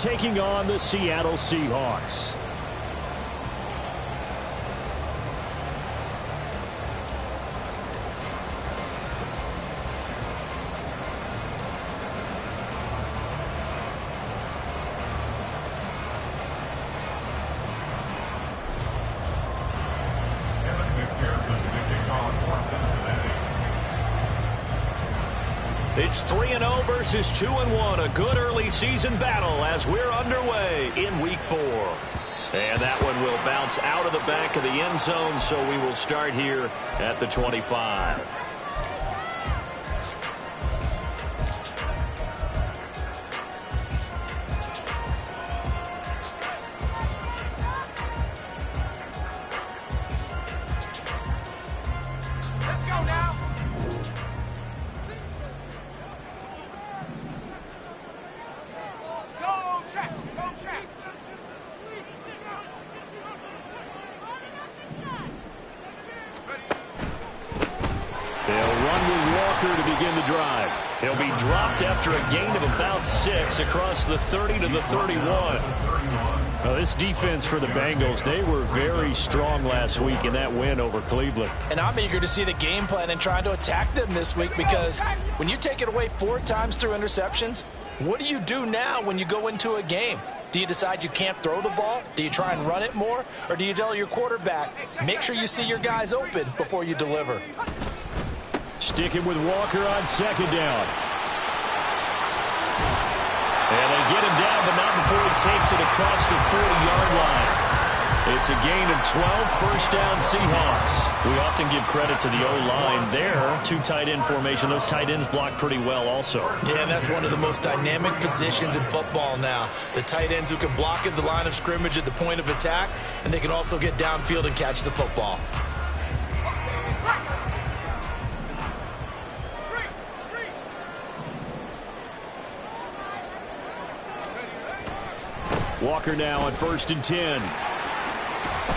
taking on the Seattle Seahawks. It's 3-0 versus 2-1. A good early season battle as we're underway in Week 4. And that one will bounce out of the back of the end zone, so we will start here at the 25. He'll be dropped after a gain of about 6 across the 30 to the 31. Well, this defense for the Bengals, they were very strong last week in that win over Cleveland. And I'm eager to see the game plan and trying to attack them this week, because when you take it away 4 times through interceptions, what do you do now when you go into a game? Do you decide you can't throw the ball? Do you try and run it more? Or do you tell your quarterback, make sure you see your guys open before you deliver? Sticking with Walker on second down. And they get him down, but not before he takes it across the 40-yard line. It's a gain of 12, first down Seahawks. We often give credit to the O-line there. 2 tight end formation. Those tight ends block pretty well also. Yeah, and that's one of the most dynamic positions in football now. The tight ends who can block at the line of scrimmage at the point of attack, and they can also get downfield and catch the football. Walker now on 1st and 10.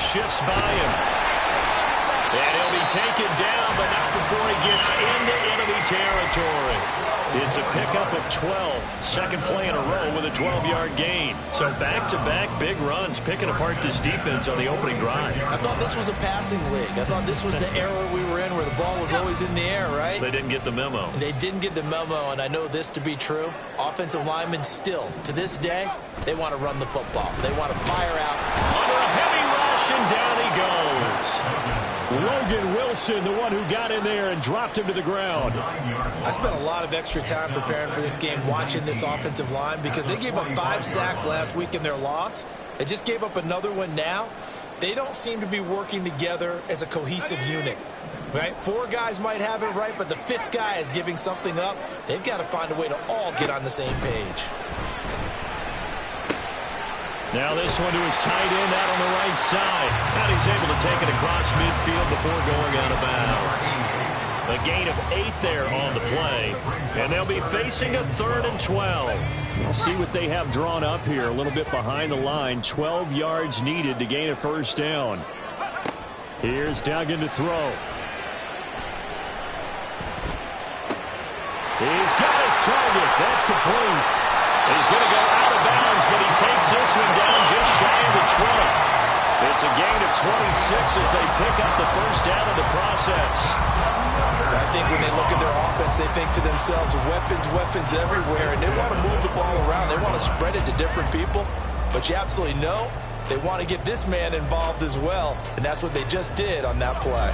Shifts by him. And he'll be taken down, but not before he gets into enemy territory. It's a pickup of 12. Second play in a row with a 12-yard gain. So back-to-back big runs, picking apart this defense on the opening drive. I thought this was a passing league. I thought this was the era we were in where the ball was always in the air, right? They didn't get the memo. They didn't get the memo, and I know this to be true. Offensive linemen still, to this day, they want to run the football. They want to fire out. Under a heavy rush, and down he goes. Logan Wilson, the one who got in there and dropped him to the ground. I spent a lot of extra time preparing for this game, watching this offensive line, because they gave up 5 sacks last week in their loss. They just gave up another one now. They don't seem to be working together as a cohesive unit. Right? 4 guys might have it right, but the 5th guy is giving something up. They've got to find a way to all get on the same page. Now this one to his tight end out on the right side. And he's able to take it across midfield before going out of bounds. A gain of 8 there on the play. And they'll be facing a 3rd and 12. We'll see what they have drawn up here. A little bit behind the line. 12 yards needed to gain a first down. Here's Duggan to throw. He's got his target. That's complete. He's going to go out of bounds, but he takes this one down just shy of the 20. It's a gain of 26 as they pick up the first down in the process. I think when they look at their offense, they think to themselves, weapons everywhere, and they want to move the ball around. They want to spread it to different people, but you absolutely know they want to get this man involved as well, and that's what they just did on that play.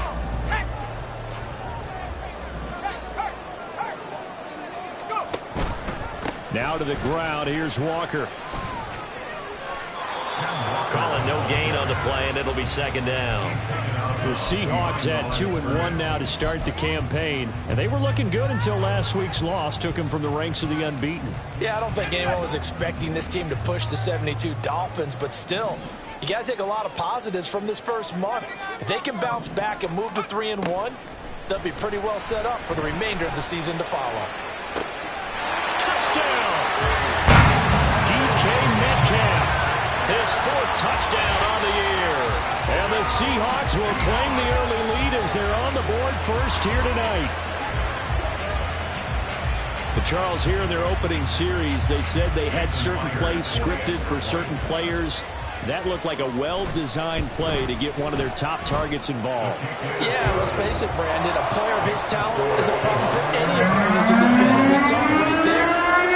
Now to the ground. Here's Walker. Calling no gain on the play, and it'll be second down. The Seahawks at 2-1 now to start the campaign. And they were looking good until last week's loss took them from the ranks of the unbeaten. Yeah, I don't think anyone was expecting this team to push the 72 Dolphins, but still, you got to take a lot of positives from this first month. If they can bounce back and move to 3-1, they'll be pretty well set up for the remainder of the season to follow. Touchdown! DK Metcalf, his 4th touchdown on the year. And the Seahawks will claim the early lead as they're on the board first here tonight. But Charles, here in their opening series, they said they had certain plays scripted for certain players. That looked like a well-designed play to get one of their top targets involved. Yeah, let's face it, Brandon. A player of his talent is a problem for any opponent to defend. And we saw it right there.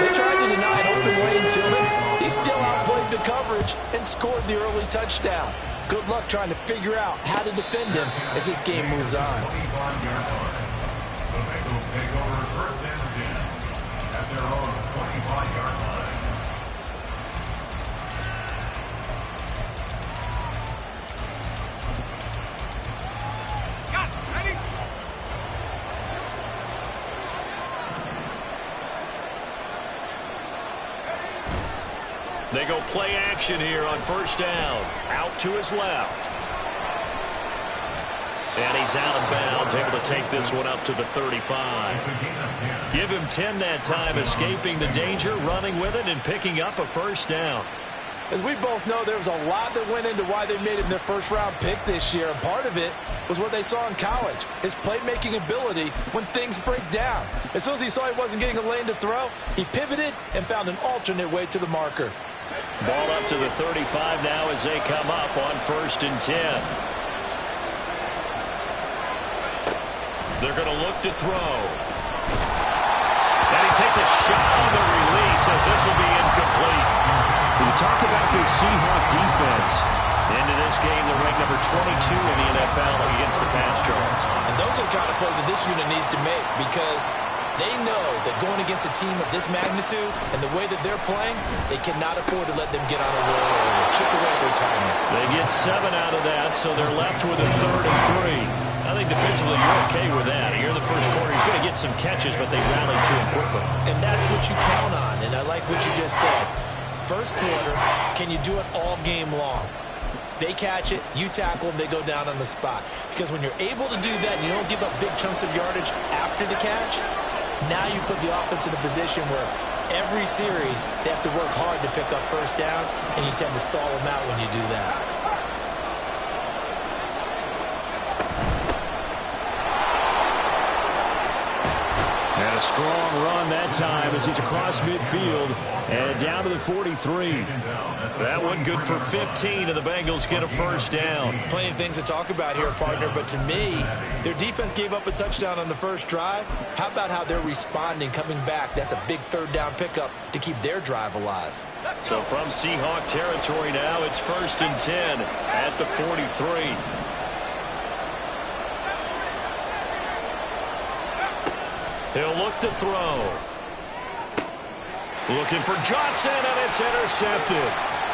They tried to deny an open lane to him. He still outplayed the coverage and scored the early touchdown. Good luck trying to figure out how to defend him as this game moves on. They go play action here on first down. Out to his left. And he's out of bounds, able to take this one up to the 35. Give him 10 that time, escaping the danger, running with it, and picking up a first down. As we both know, there was a lot that went into why they made him their first-round pick this year. And part of it was what they saw in college, his playmaking ability when things break down. As soon as he saw he wasn't getting a lane to throw, he pivoted and found an alternate way to the marker. Ball up to the 35 now as they come up on 1st and 10. They're going to look to throw. And he takes a shot on the release as this will be incomplete. We talk about this Seahawk defense. Into this game, they're ranked number 22 in the NFL against the pass, Charles. And those are the kind of plays that this unit needs to make because they know that going against a team of this magnitude and the way that they're playing, they cannot afford to let them get on a roll or chip away at their timing. They get 7 out of that, so they're left with a 3rd and 3. I think defensively you're okay with that. Here in the first quarter, he's going to get some catches, but they rallied to him quickly. And that's what you count on, and I like what you just said. First quarter, can you do it all game long? They catch it, you tackle them, they go down on the spot. Because when you're able to do that and you don't give up big chunks of yardage after the catch, now you put the offense in a position where every series they have to work hard to pick up first downs, and you tend to stall them out when you do that. And a strong run that time as he's across midfield and down to the 43. That one good for 15, and the Bengals get a first down. Plenty of things to talk about here, partner, but to me, their defense gave up a touchdown on the first drive. How about how they're responding, coming back? That's a big 3rd down pickup to keep their drive alive. So from Seahawk territory now, it's 1st and 10 at the 43. He'll look to throw. Looking for Johnson, and it's intercepted.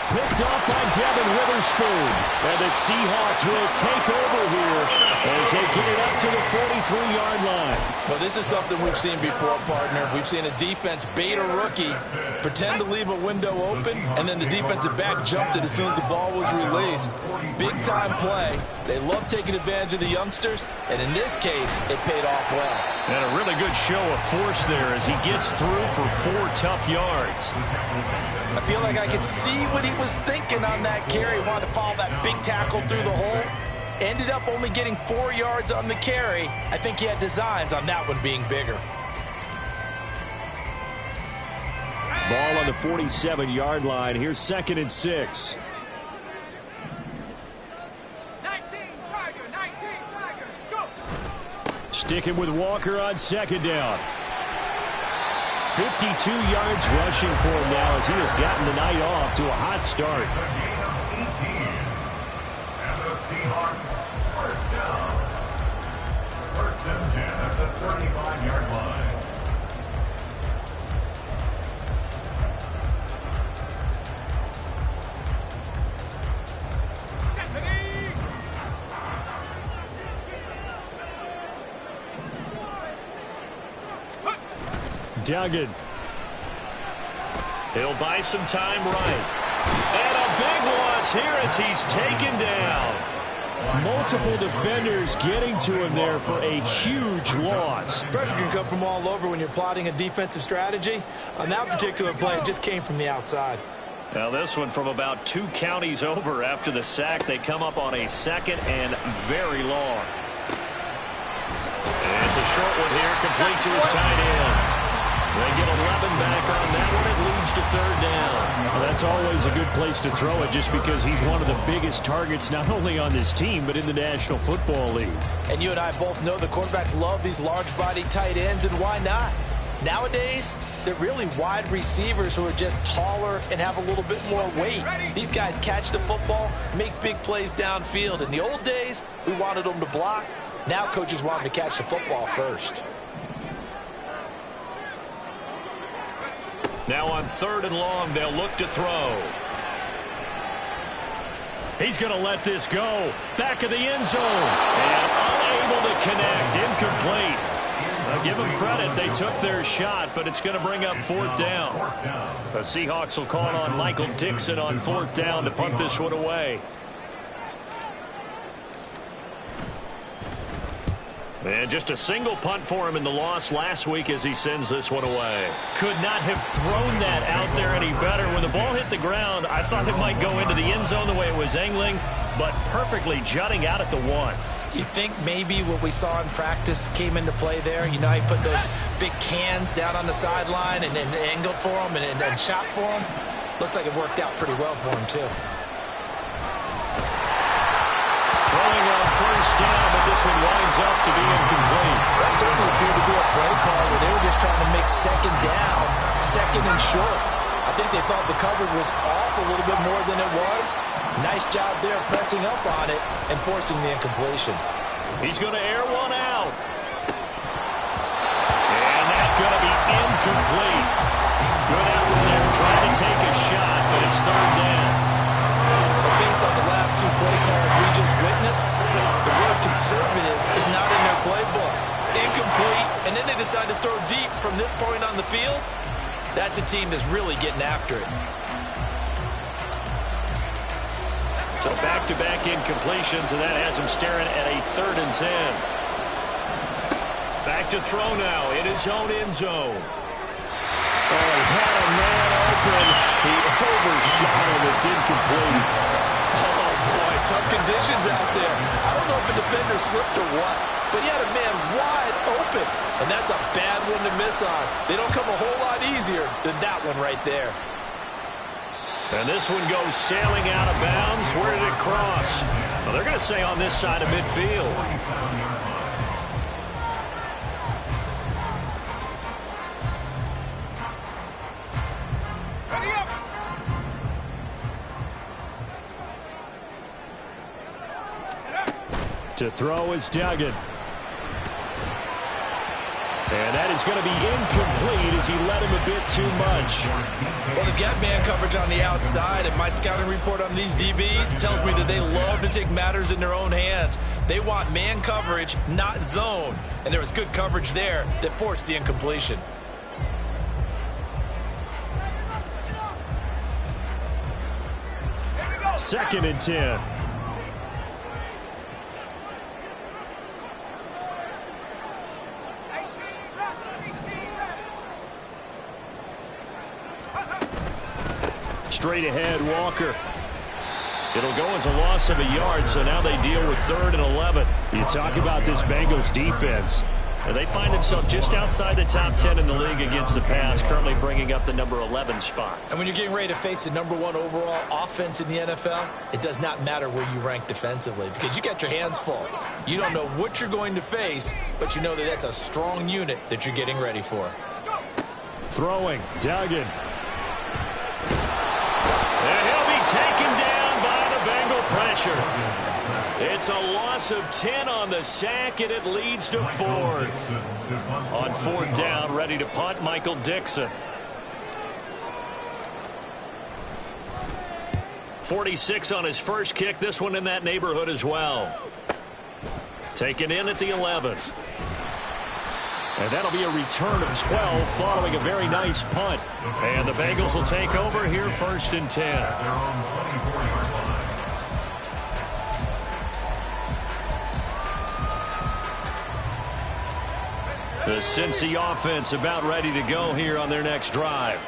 Picked up by Devin Witherspoon. And the Seahawks will take over here as they get it up to the 43-yard line. Well, this is something we've seen before, partner. We've seen a defense bait a rookie, pretend to leave a window open, and then the defensive back jumped it as soon as the ball was released. Big-time play. They love taking advantage of the youngsters, and in this case, it paid off well. And a really good show of force there as he gets through for 4 tough yards. I feel like I could see what he was thinking on that carry. Wanted to follow that big tackle through the hole. Ended up only getting 4 yards on the carry. I think he had designs on that one being bigger. Ball on the 47-yard line. Here's 2nd and 6. 19 Tigers, go! Sticking with Walker on 2nd down. 52 yards rushing for him now as he has gotten the night off to a hot start. And the Seahawks first down. 1st and 10 at the 35-yard line. Duggan. He'll buy some time right. And a big loss here as he's taken down. Multiple defenders getting to him there for a huge loss. Pressure can come from all over when you're plotting a defensive strategy. On that particular play, it just came from the outside. Now this one from about 2 counties over after the sack. They come up on a 2nd and very long. And it's a short one here, complete to his tight end. They get 11 back on that one. It leads to third down. Well, that's always a good place to throw it just because he's one of the biggest targets not only on this team but in the National Football League. And you and I both know the quarterbacks love these large-body tight ends, and why not? Nowadays, they're really wide receivers who are just taller and have a little bit more weight. These guys catch the football, make big plays downfield. In the old days, we wanted them to block. Now coaches want them to catch the football first. Now on third and long, they'll look to throw. He's going to let this go. Back of the end zone. And unable to connect. Incomplete. Give them credit. They took their shot, but it's going to bring up fourth down. The Seahawks will call on Michael Dixon on fourth down to punt this one away. And just a single punt for him in the loss last week as he sends this one away. Could not have thrown that out there any better. When the ball hit the ground, I thought it might go into the end zone the way it was angling, but perfectly jutting out at the one. You think maybe what we saw in practice came into play there? You know, he put those big cans down on the sideline and then angled for them and shot for them. Looks like it worked out pretty well for him, too. Throwing on first down, but this one winds up to be incomplete. That certainly appeared to be a play call where they were just trying to make second down, second and short. I think they thought the coverage was off a little bit more than it was. Nice job there pressing up on it and forcing the incompletion. He's going to air one out. And that's going to be incomplete. Good effort there trying to take a shot, but it's third down. But based on the last two play calls we just witnessed, the word conservative is not in their playbook. Incomplete, and then they decide to throw deep from this point on the field. That's a team that's really getting after it. So back-to-back incompletions, and that has him staring at a 3rd and 10. Back to throw now in his own end zone. Oh, he had a man open. He overshot him. It's incomplete. Oh, boy, tough conditions out there. I don't know if a defender slipped or what, but he had a man wide open, and that's a bad one to miss on. They don't come a whole lot easier than that one right there. And this one goes sailing out of bounds. Where did it cross? Well, they're going to say on this side of midfield. To throw is Duggan. And that is going to be incomplete as he led him a bit too much. Well, they've got man coverage on the outside, and my scouting report on these DBs tells me that they love to take matters in their own hands. They want man coverage, not zone. And there was good coverage there that forced the incompletion. Second and 10. Straight ahead, Walker. It'll go as a loss of a yard, so now they deal with 3rd and 11. You talk about this Bengals defense. And they find themselves just outside the top 10 in the league against the pass, currently bringing up the number 11 spot. And when you're getting ready to face the number 1 overall offense in the NFL, it does not matter where you rank defensively because you got your hands full. You don't know what you're going to face, but you know that that's a strong unit that you're getting ready for. Throwing, Duggan. And he'll be taken down by the Bengal pressure. It's a loss of 10 on the sack, and it leads to 4th. On 4th down, ready to punt, Michael Dixon. 46 on his first kick, this one in that neighborhood as well. Taken in at the 11th. And that'll be a return of 12 following a very nice punt. And the Bengals will take over here 1st and 10. The Cincy offense about ready to go here on their next drive.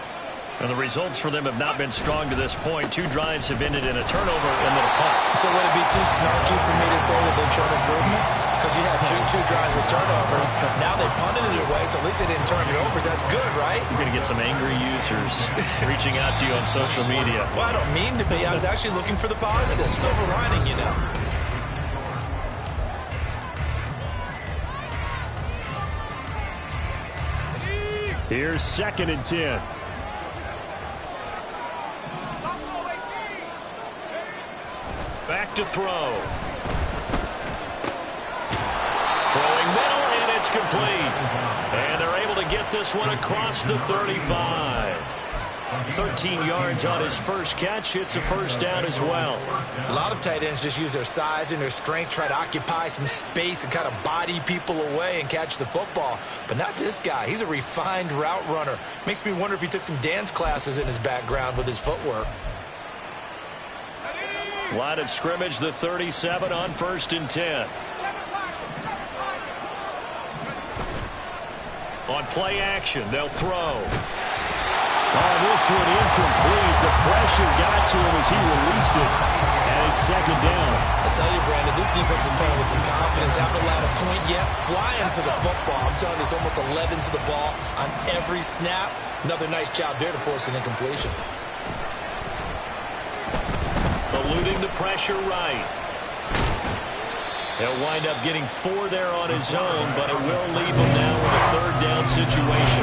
And the results for them have not been strong to this point. 2 drives have ended in a turnover and then a punt. So would it be too snarky for me to say that they've shown improvement? because you had two drives with turnovers. Now they punted it away, so at least they didn't turn it over. So that's good, right? You're going to get some angry users reaching out to you on social media. Well, I don't mean to be. I was actually looking for the positive. Silver lining, you know. Here's 2nd and 10. Back to throw. Throwing middle, and it's complete. And they're able to get this one across the 35. 13 yards on his first catch. It's a first down as well. A lot of tight ends just use their size and their strength, try to occupy some space and kind of body people away and catch the football. But not this guy. He's a refined route runner. Makes me wonder if he took some dance classes in his background with his footwork. Line of scrimmage, the 37 on 1st and 10. On play action, they'll throw. Oh, this one incomplete. The pressure got to him as he released it. And it's 2nd down. I tell you, Brandon, this defense is playing with some confidence. Haven't allowed a point yet. Flying to the football. I'm telling you, it's almost 11 to the ball on every snap. Another nice job there to force an incompletion. Eluding the pressure right. He'll wind up getting 4 there on his own, but it will leave him now with a 3rd down situation.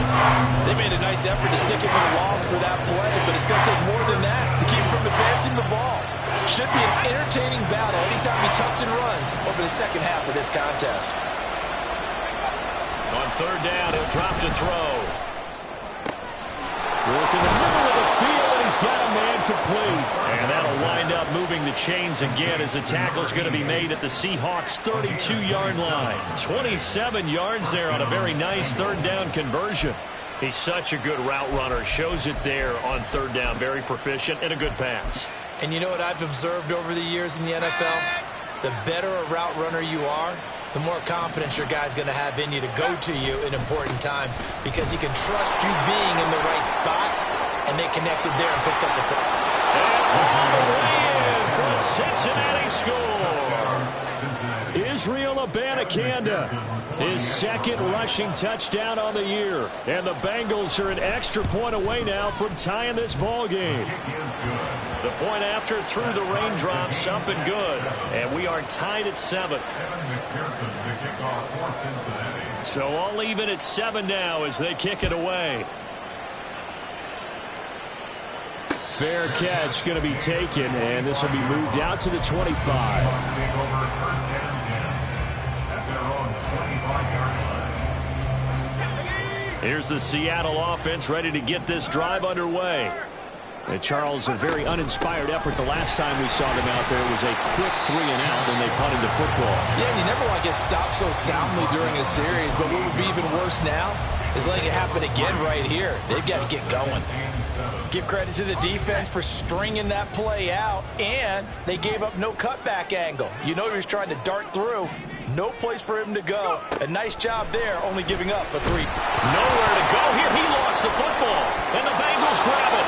They made a nice effort to stick him in a loss for that play, but it's going to take more than that to keep him from advancing the ball. Should be an entertaining battle anytime he tucks and runs over the second half of this contest. On 3rd down, he'll drop to throw. Work in the middle of the field, and he's got a man complete. And that'll wind up moving the chains again as the tackle's going to be made at the Seahawks' 32-yard line. 27 yards there on a very nice 3rd down conversion. He's such a good route runner. Shows it there on 3rd down. Very proficient and a good pass. And you know what I've observed over the years in the NFL? The better a route runner you are, the more confidence your guy's going to have in you to go to you in important times because he can trust you being in the right spot, and they connected there and picked up the football. And all the way in for a Cincinnati score. Israel Abanikanda, his 2nd rushing touchdown on the year. And the Bengals are an extra point away now from tying this ball game. The point after through the raindrops, up and good. And we are tied at 7. So all even at 7 now as they kick it away. Fair catch going to be taken, and this will be moved out to the 25. Here's the Seattle offense ready to get this drive underway. And Charles, a very uninspired effort the last time we saw them out there. It was a quick 3 and out, and they punted the football. Yeah, and you never want to get stopped so soundly during a series, but what would be even worse now is letting it happen again right here. They've got to get going. Give credit to the defense for stringing that play out, and they gave up no cutback angle. You know he was trying to dart through. No place for him to go. A nice job there, only giving up a 3. Nowhere to go here. He lost the football, and the Bengals grab it.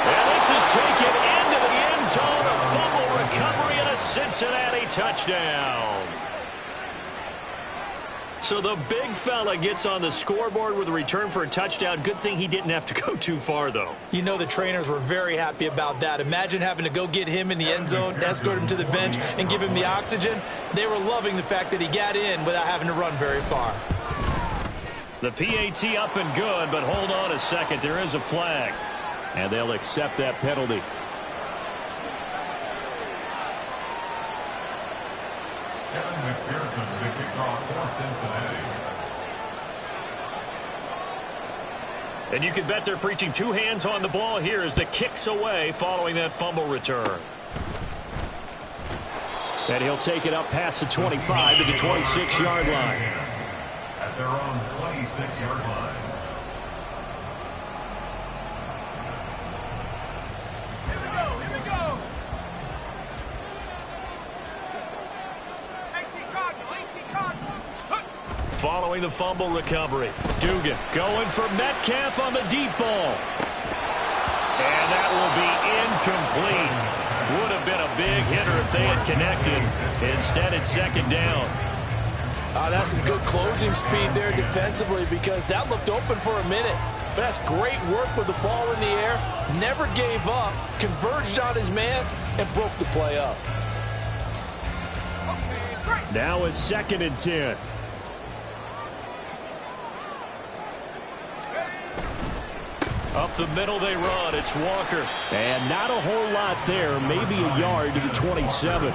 And this is taken into the end zone. A fumble recovery and a Cincinnati touchdown. So the big fella gets on the scoreboard with a return for a touchdown. Good thing he didn't have to go too far, though. You know the trainers were very happy about that. Imagine having to go get him in the end zone, escort him to the bench, and give him the oxygen. They were loving the fact that he got in without having to run very far. The PAT up and good, but hold on a second. There is a flag. And they'll accept that penalty. Kevin McPherson, the kickoff for Cincinnati. And you can bet they're preaching 2 hands on the ball here as the kick's away following that fumble return. And he'll take it up past the 25 to the 26-yard line. At their own 26-yard line. Following the fumble recovery, Dugan going for Metcalf on the deep ball. And that will be incomplete. Would have been a big hitter if they had connected. Instead, it's second down. That's some good closing speed there defensively, because that looked open for a minute. But that's great work with the ball in the air. Never gave up, converged on his man, and broke the play up. Now it's 2nd and 10. Up the middle they run. It's Walker. And not a whole lot there. Maybe a yard to the 27.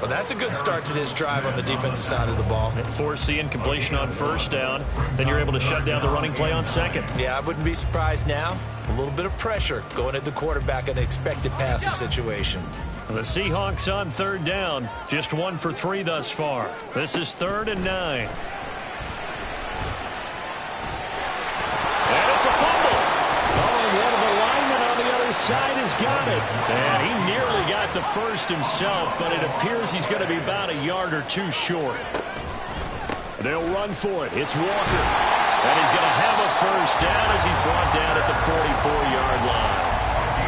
Well, that's a good start to this drive on the defensive side of the ball. Force the incompletion on first down. Then you're able to shut down the running play on second. Yeah, I wouldn't be surprised now. A little bit of pressure going at the quarterback in an expected passing situation. The Seahawks on 3rd down. Just 1 for 3 thus far. This is 3rd and 9. And it's a fumble. Oh, and one of the linemen on the other side has got it. And he nearly got the first himself, but it appears he's going to be about a yard or two short. They'll run for it. It's Walker. And he's going to have a first down as he's brought down at the 44-yard line.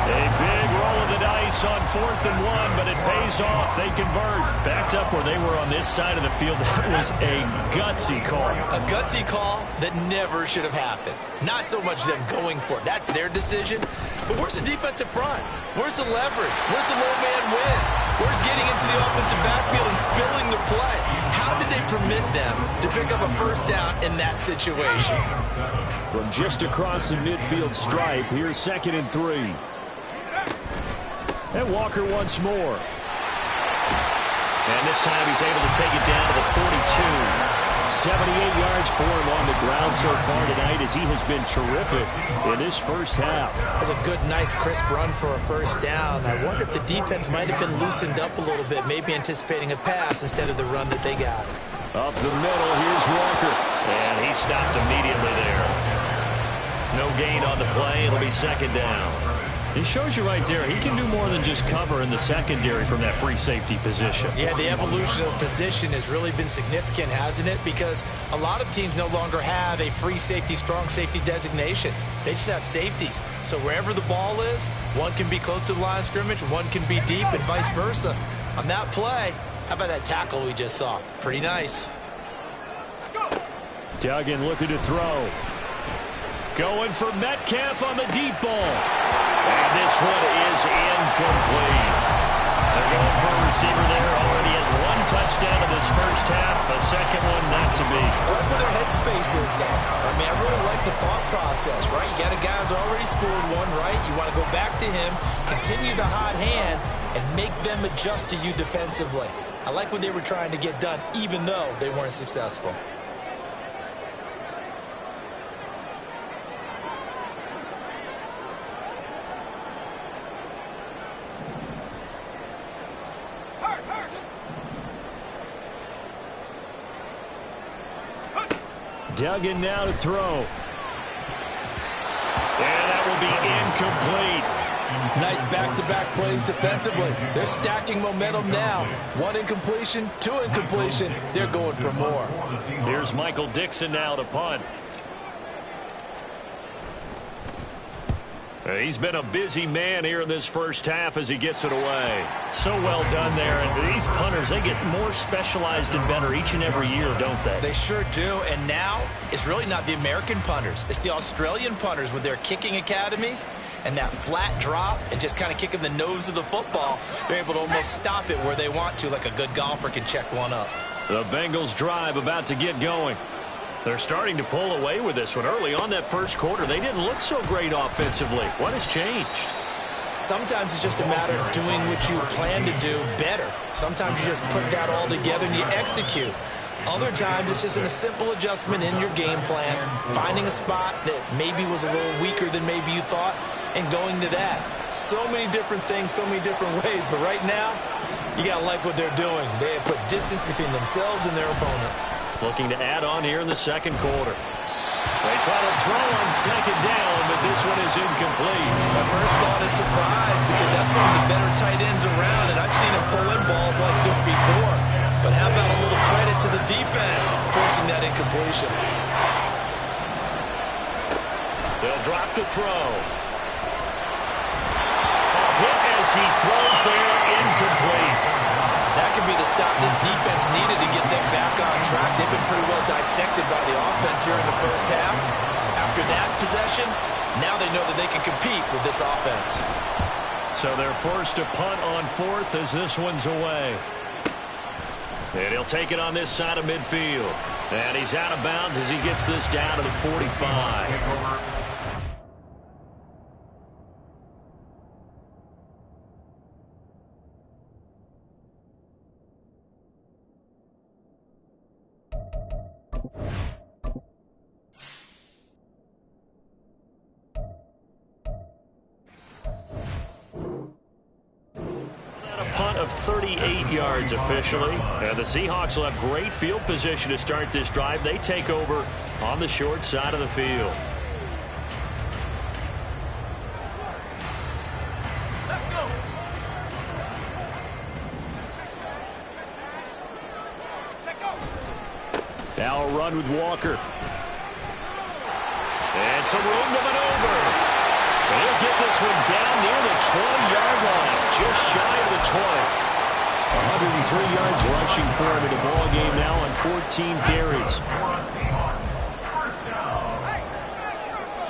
A big roll of the dice on 4th and 1, but it pays off. They convert. Backed up where they were on this side of the field. That was a gutsy call. A gutsy call that never should have happened. Not so much them going for it. That's their decision. But where's the defensive front? Where's the leverage? Where's the low man wins? Where's getting into the offensive backfield and spilling the play? How did they permit them to pick up a first down in that situation? From just across the midfield stripe, here's 2nd and 3. And Walker once more. And this time he's able to take it down to the 42. 78 yards for him on the ground so far tonight, as he has been terrific in this first half. That's a good, nice, crisp run for a first down. I wonder if the defense might have been loosened up a little bit, maybe anticipating a pass instead of the run that they got. Up the middle, here's Walker. And he stopped immediately there. No gain on the play. It'll be 2nd down. It shows you right there, he can do more than just cover in the secondary from that free safety position. Yeah, the evolution of the position has really been significant, hasn't it? Because a lot of teams no longer have a free safety, strong safety designation. They just have safeties. So wherever the ball is, one can be close to the line of scrimmage, one can be deep, and vice versa. On that play, how about that tackle we just saw? Pretty nice. Duggan looking to throw. Going for Metcalf on the deep ball. And this one is incomplete. They're going for a receiver there. Already has 1 touchdown in this first half. A second one not to be. I like where their headspace is, though. I mean, I really like the thought process, right? You got a guy who's already scored one, right? You want to go back to him, continue the hot hand, and make them adjust to you defensively. I like what they were trying to get done, even though they weren't successful. Duggan now to throw. And that will be incomplete. Nice back-to-back plays defensively. They're stacking momentum now. 1 incompletion, 2 incompletion. They're going for more. Here's Michael Dixon now to punt. He's been a busy man here in this first half as he gets it away. So well done there. And these punters, they get more specialized and better each and every year, don't they? They sure do. And now it's really not the American punters. It's the Australian punters with their kicking academies and that flat drop and just kind of kicking the nose of the football. They're able to almost stop it where they want to, like a good golfer can check one up. The Bengals drive about to get going. They're starting to pull away with this one. Early on that first quarter, they didn't look so great offensively. What has changed? Sometimes it's just a matter of doing what you plan to do better. Sometimes you just put that all together and you execute. Other times it's just a simple adjustment in your game plan, finding a spot that maybe was a little weaker than maybe you thought, and going to that. So many different things, so many different ways, but right now, you got to like what they're doing. They have put distance between themselves and their opponent. Looking to add on here in the second quarter. They try to throw on second down, but this one is incomplete. My first thought is surprise, because that's one of the better tight ends around, and I've seen him pull in balls like this before. But how about a little credit to the defense forcing that incompletion? They'll drop the throw. A hit as he throws there, incomplete. That could be the stop this defense needed to get them back on track. They've been pretty well dissected by the offense here in the first half. After that possession, now they know that they can compete with this offense. So they're forced to punt on fourth as this one's away. And he'll take it on this side of midfield. And he's out of bounds as he gets this down to the 45. Punt of 38 yards officially. And the Seahawks will have great field position to start this drive. They take over on the short side of the field. Let's go. Now a run with Walker. And some room to maneuver. He'll get this one down near the 20-yard line, just shy of the 20. 103 yards rushing for him in the ball game now on 14 carries. First down.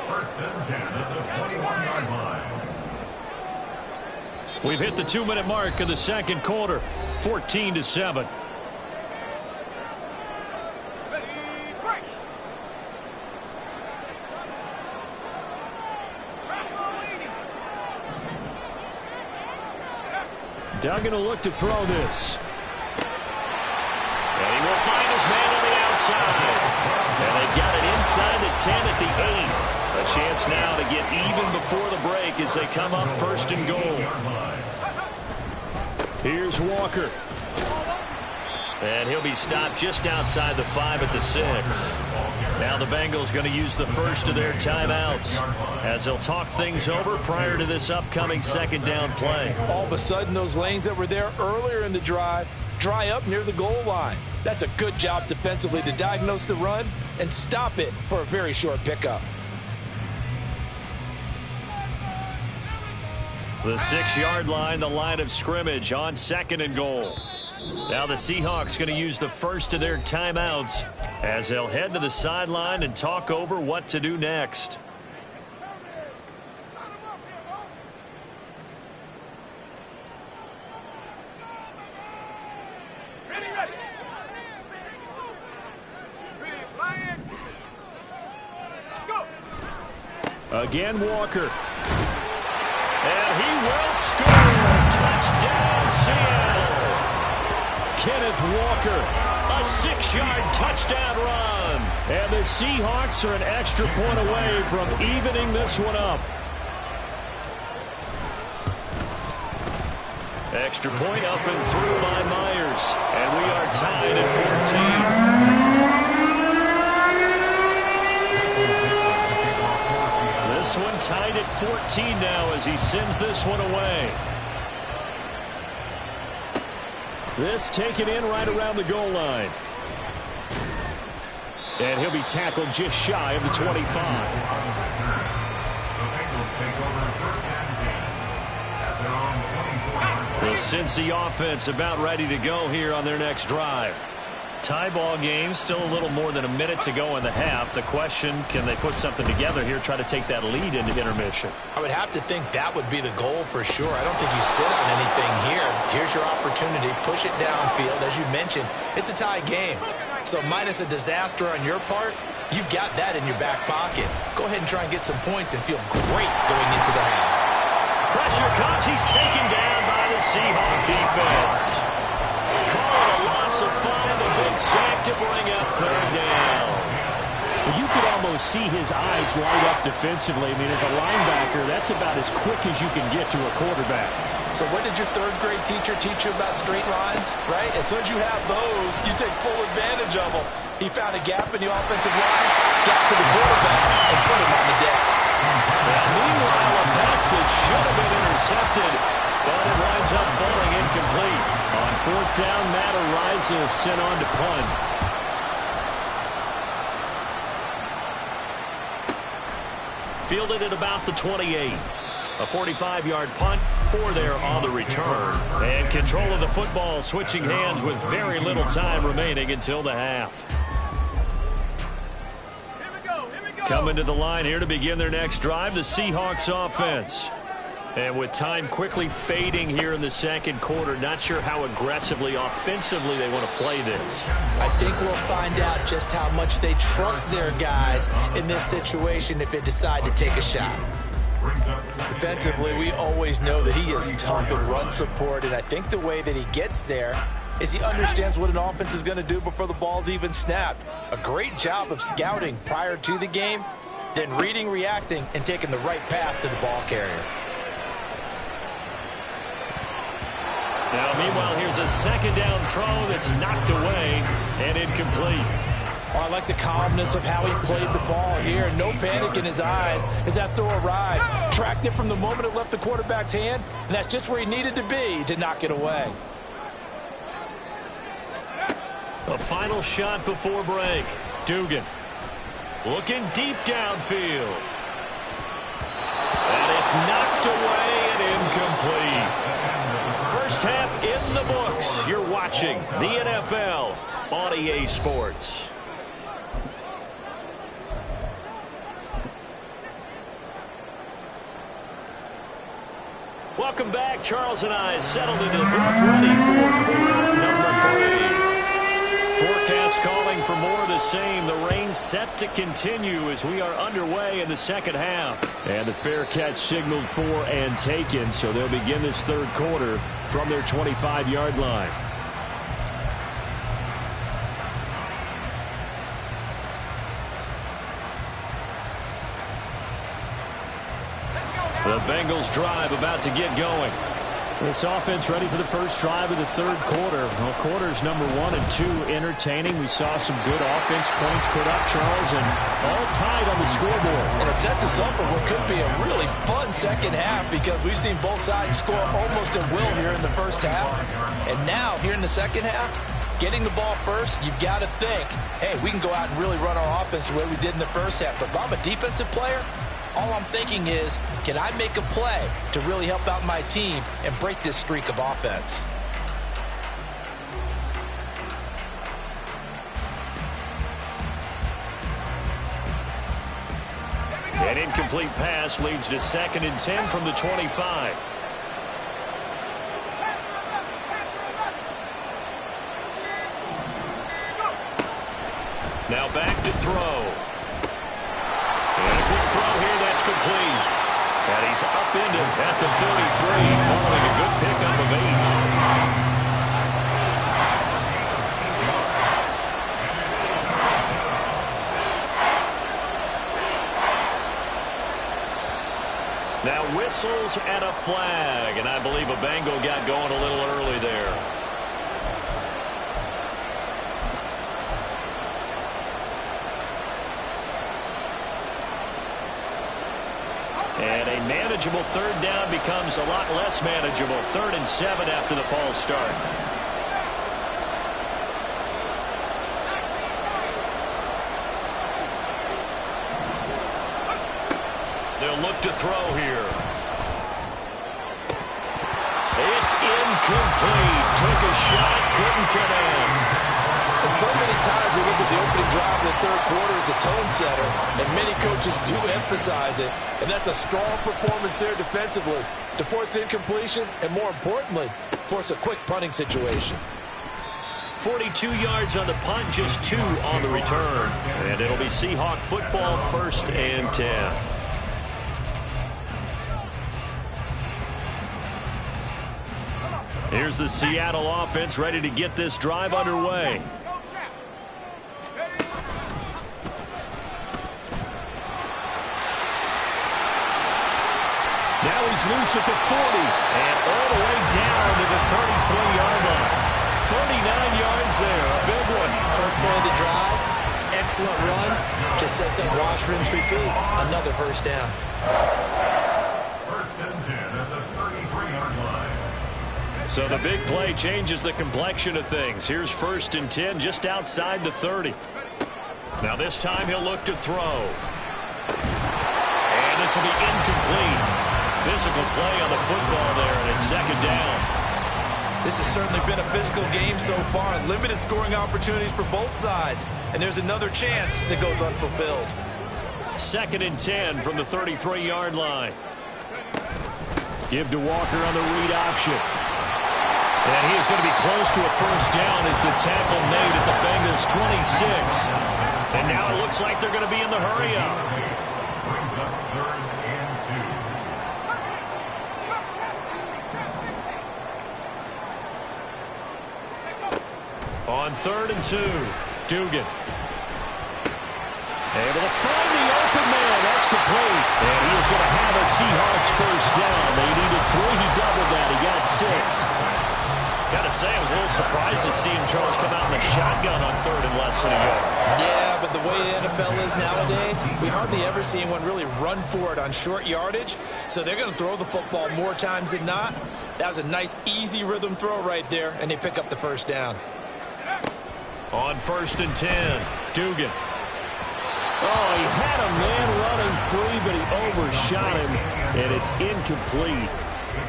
First and 10 at the 21-yard line. We've hit the 2-minute mark of the second quarter, 14-7. Duggan will look to throw this. And he will find his man on the outside. And they've got it inside the 10 at the 8. A chance now to get even before the break as they come up first and goal. Here's Walker. And he'll be stopped just outside the 5 at the 6. Now the Bengals going to use the first of their timeouts as they'll talk things over prior to this upcoming second down play. All of a sudden, those lanes that were there earlier in the drive dry up near the goal line. That's a good job defensively to diagnose the run and stop it for a very short pickup. The 6-yard line, the line of scrimmage on second and goal. Now the Seahawks going to use the first of their timeouts as they'll head to the sideline and talk over what to do next. Again, Walker. And he will score. Touchdown, Seattle. Kenneth Walker, a 6-yard touchdown run. And the Seahawks are an extra point away from evening this one up. Extra point up and through by Myers. And we are tied at 14. This one tied at 14 now as he sends this one away. This taken in right around the goal line. And he'll be tackled just shy of the 25. The Cincy offense about ready to go here on their next drive. Tie ball game, still a little more than a minute to go in the half. The question, can they put something together here, try to take that lead into intermission? I would have to think that would be the goal for sure. I don't think you sit on anything here. Here's your opportunity. Push it downfield. As you mentioned, it's a tie game. So minus a disaster on your part, you've got that in your back pocket. Go ahead and try and get some points and feel great going into the half. Pressure comes. He's taken down by the Seahawk defense. Call it a loss of 5. A big sack to bring up third down. Well, you could almost see his eyes light up defensively. I mean, as a linebacker, that's about as quick as you can get to a quarterback. So what did your third-grade teacher teach you about straight lines, right? As soon as you have those, you take full advantage of them. He found a gap in the offensive line, got to the quarterback, and put him on the deck. Meanwhile, a pass that should have been intercepted, but it winds up falling incomplete. On fourth down, Matt Araiza is sent on to punt. Fielded at about the 28. A 45-yard punt, 4 there on the return. And control of the football switching hands with very little time remaining until the half. Coming to the line here to begin their next drive, the Seahawks offense. And with time quickly fading here in the second quarter, not sure how aggressively, offensively they want to play this. I think we'll find out just how much they trust their guys in this situation if they decide to take a shot. Defensively, we always know that he is tough in run support, and I think the way that he gets there is he understands what an offense is going to do before the ball's even snapped. A great job of scouting prior to the game, then reading, reacting, and taking the right path to the ball carrier. Now, meanwhile, here's a second down throw that's knocked away and incomplete. Oh, I like the calmness of how he played the ball here. No panic in his eyes as that throw arrived. Tracked it from the moment it left the quarterback's hand, and that's just where he needed to be to knock it away. A final shot before break. Dugan looking deep downfield. And it's knocked away and incomplete. First half in the books. You're watching the NFL on EA Sports. Welcome back. Charles and I settled into the booth ready for quarter number 3. Forecast calling for more of the same. The rain set to continue as we are underway in the second half. And the fair catch signaled for and taken, so they'll begin this third quarter from their 25-yard line. The Bengals drive about to get going. This offense ready for the first drive of the third quarter. Well, quarters number 1 and 2 entertaining. We saw some good offense points put up, Charles, and all tied on the scoreboard. And it sets us up for what could be a really fun second half because we've seen both sides score almost at will here in the first half. And now, here in the second half, getting the ball first, you've got to think, hey, we can go out and really run our offense the way we did in the first half. But if I'm a defensive player, all I'm thinking is, can I make a play to really help out my team and break this streak of offense? An incomplete pass leads to 2nd and 10 from the 25. Now back to throw. And a quick throw here, that's complete. And he's up into at the 33, following a good pickup of 8. Now whistles and a flag, and I believe a Bengal got going a little early there. And a manageable third down becomes a lot less manageable. 3rd and 7 after the false start. They'll look to throw here. It's incomplete. Took a shot, couldn't connect. And so many times we look at the opening drive of the third quarter as a tone setter, and many coaches do emphasize it, and that's a strong performance there defensively to force incompletion and, more importantly, force a quick punting situation. 42 yards on the punt, just 2 on the return. And it'll be Seahawk football, 1st and 10. Here's the Seattle offense ready to get this drive underway. Now he's loose at the 40 and all the way down to the 33-yard line. 39 yards there, a big one. First play of the drive, excellent run, just sets up wash, rinse, repeat. Another first down. 1st and 10 at the 33-yard line. So the big play changes the complexion of things. Here's 1st and 10 just outside the 30. Now this time he'll look to throw. And this will be incomplete. Physical play on the football there, and it's second down. This has certainly been a physical game so far. Limited scoring opportunities for both sides. And there's another chance that goes unfulfilled. Second and 10 from the 33-yard line. Give to Walker on the read option. And he is going to be close to a first down as the tackle made at the Bengals 26. And now it looks like they're going to be in the hurry-up. Brings up 3rd and 2. On 3rd and 2, Dugan. Able to find the open man. That's complete. And he is going to have a Seahawks first down. They needed 3. He doubled that. He got 6. Got to say, I was a little surprised to see him, Charles, come out in the shotgun on 3rd and less than a yard. Yeah, but the way the NFL is nowadays, we hardly ever see anyone really run for it on short yardage. So they're going to throw the football more times than not. That was a nice, easy rhythm throw right there, and they pick up the first down. On 1st and 10, Dugan. Oh, he had a man running free, but he overshot him, and it's incomplete.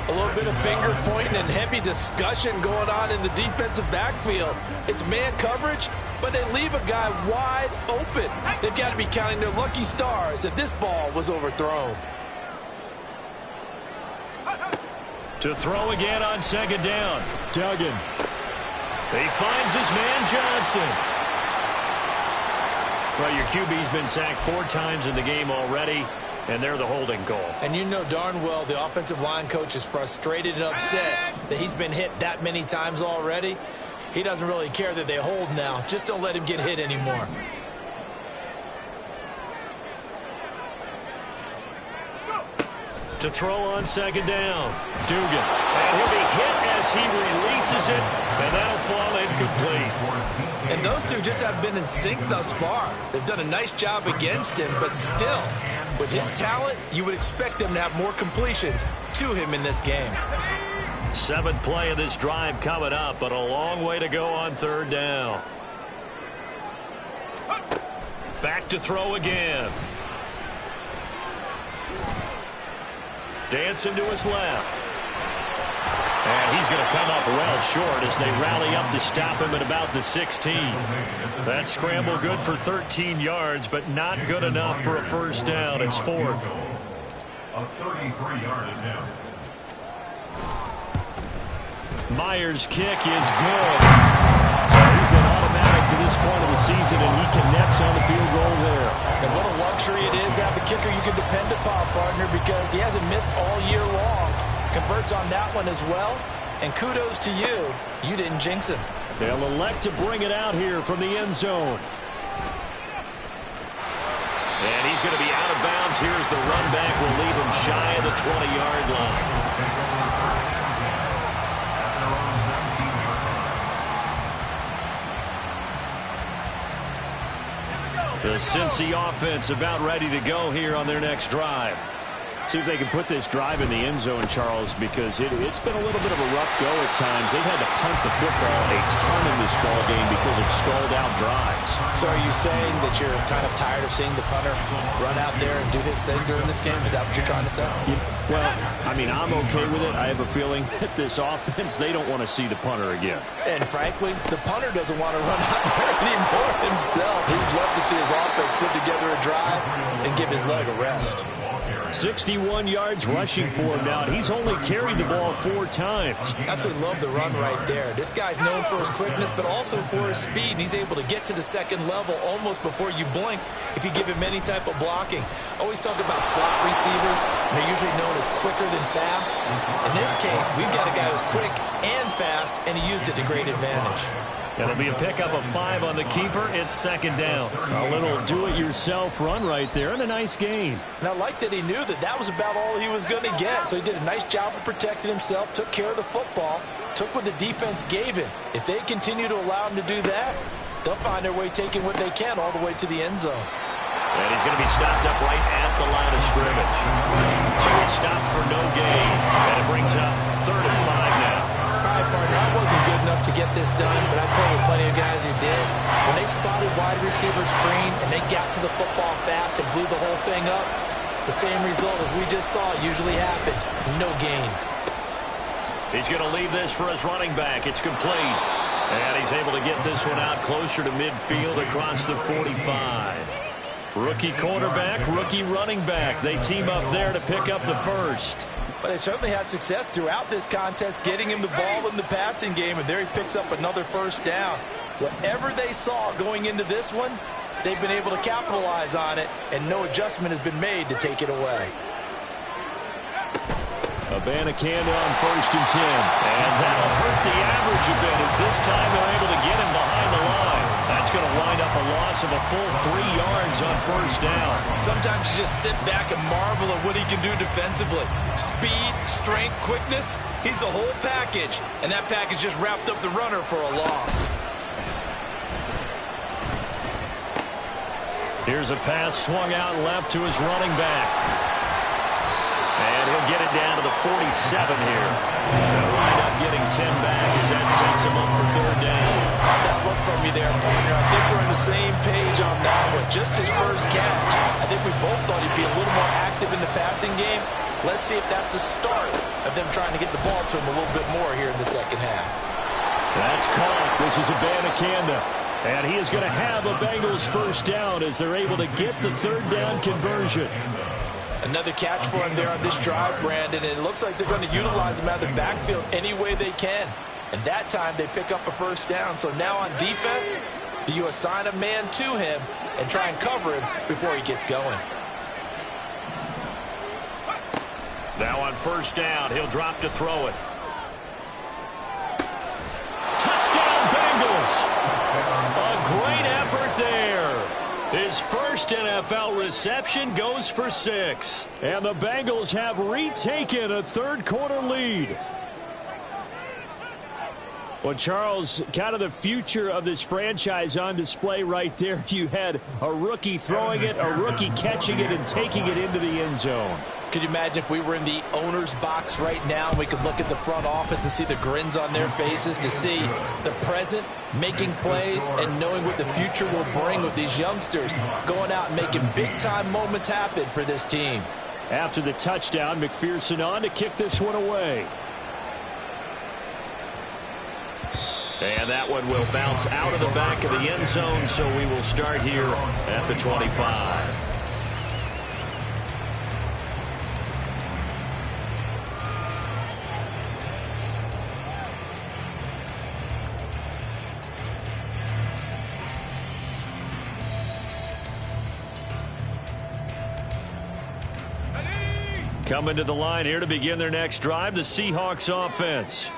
A little bit of finger pointing and heavy discussion going on in the defensive backfield. It's man coverage, but they leave a guy wide open. They've got to be counting their lucky stars if this ball was overthrown. To throw again on 2nd down, Duggan. He finds his man Johnson. Well, your QB's been sacked 4 times in the game already, and they're the holding goal. And you know darn well the offensive line coach is frustrated and upset that he's been hit that many times already. He doesn't really care that they hold now. Just don't let him get hit anymore. To throw on 2nd down, Dugan. And he'll be hit as he releases it, and that'll fall incomplete. And those two just haven't been in sync thus far. They've done a nice job against him, but still, with his talent, you would expect them to have more completions to him in this game. 7th play of this drive coming up, but a long way to go on 3rd down. Back to throw again. Dancing to his left. And he's going to come up well short as they rally up to stop him at about the 16. That scramble good for 13 yards, but not good enough for a first down. It's 4th. A 33-yard attempt. Myers' kick is good. He's been automatic to this point of the season, and he connects on the field goal there. And what a luxury it is to have a kicker you can depend upon, partner, because he hasn't missed all year long. Converts on that one as well. And kudos to you. You didn't jinx him. They'll elect to bring it out here from the end zone. And he's going to be out of bounds here as the run back will leave him shy of the 20-yard line. The Cincy offense about ready to go here on their next drive. See if they can put this drive in the end zone, Charles, because it's been a little bit of a rough go at times. They've had to punt the football a ton in this ball game because of stalled-out drives. So are you saying that you're kind of tired of seeing the punter run out there and do his thing during this game? Is that what you're trying to say? Well, I mean, I'm okay with it. I have a feeling that this offense, they don't want to see the punter again. And frankly, the punter doesn't want to run out there anymore himself. He'd love to see his offense put together a drive and give his leg a rest. 61 yards rushing for him now. He's only carried the ball 4 times. Absolutely love the run right there. This guy's known for his quickness, but also for his speed. And he's able to get to the second level almost before you blink if you give him any type of blocking. Always talk about slot receivers. They're usually known as quicker than fast. In this case, we've got a guy who's quick and fast, and he used it to great advantage. It'll be a pickup of 5 on the keeper. It's 2nd down. A little do-it-yourself run right there and a nice gain. And I like that he knew that that was about all he was going to get. So he did a nice job of protecting himself, took care of the football, took what the defense gave him. If they continue to allow him to do that, they'll find their way taking what they can all the way to the end zone. And he's going to be stopped up right at the line of scrimmage. So he's stopped for no gain. And it brings up 3rd and 5 now. All right, partner, I wasn't good enough to get this done, but I played with plenty of guys who did. When they spotted wide receiver screen and they got to the football fast and blew the whole thing up, the same result as we just saw usually happened. No gain. He's going to leave this for his running back. It's complete. And he's able to get this one out closer to midfield across the 45. Rookie quarterback, rookie running back. They team up there to pick up the first. But they certainly had success throughout this contest, getting him the ball in the passing game, and there he picks up another first down. Whatever they saw going into this one, they've been able to capitalize on it, and no adjustment has been made to take it away. Abanikanda on 1st and 10. And that'll hurt the average a bit as this time they're able to get him behind the line. That's going to wind up a loss of a full 3 yards on 1st down. Sometimes you just sit back and marvel at what he can do defensively. Speed, strength, quickness, he's the whole package. And that package just wrapped up the runner for a loss. Here's a pass swung out left to his running back. And he'll get it down to the 47 here. They'll wind up getting 10 back as that sets him up for 3rd down. Caught that look from me there, partner. I think we're on the same page on that one. Just his first catch. I think we both thought he'd be a little more active in the passing game. Let's see if that's the start of them trying to get the ball to him a little bit more here in the second half. That's caught. This is Abanikanda. And he is going to have a Bengals first down as they're able to get the 3rd down conversion. Another catch for him there on this drive, Brandon, and it looks like they're going to utilize him out of the backfield any way they can. And that time they pick up a first down. So now on defense, do you assign a man to him and try and cover him before he gets going? Now on 1st down, he'll drop to throw it. Touchdown, Bengals! A great effort there. His first NFL reception goes for 6. And the Bengals have retaken a 3rd quarter lead. Well, Charles, kind of the future of this franchise on display right there. You had a rookie throwing it, a rookie catching it, and taking it into the end zone. Could you imagine if we were in the owner's box right now and we could look at the front office and see the grins on their faces, to see the present making plays and knowing what the future will bring with these youngsters going out and making big-time moments happen for this team. After the touchdown, McPherson on to kick this one away. And that one will bounce out of the back of the end zone, so we will start here at the 25. Coming to the line here to begin their next drive, the Seahawks offense.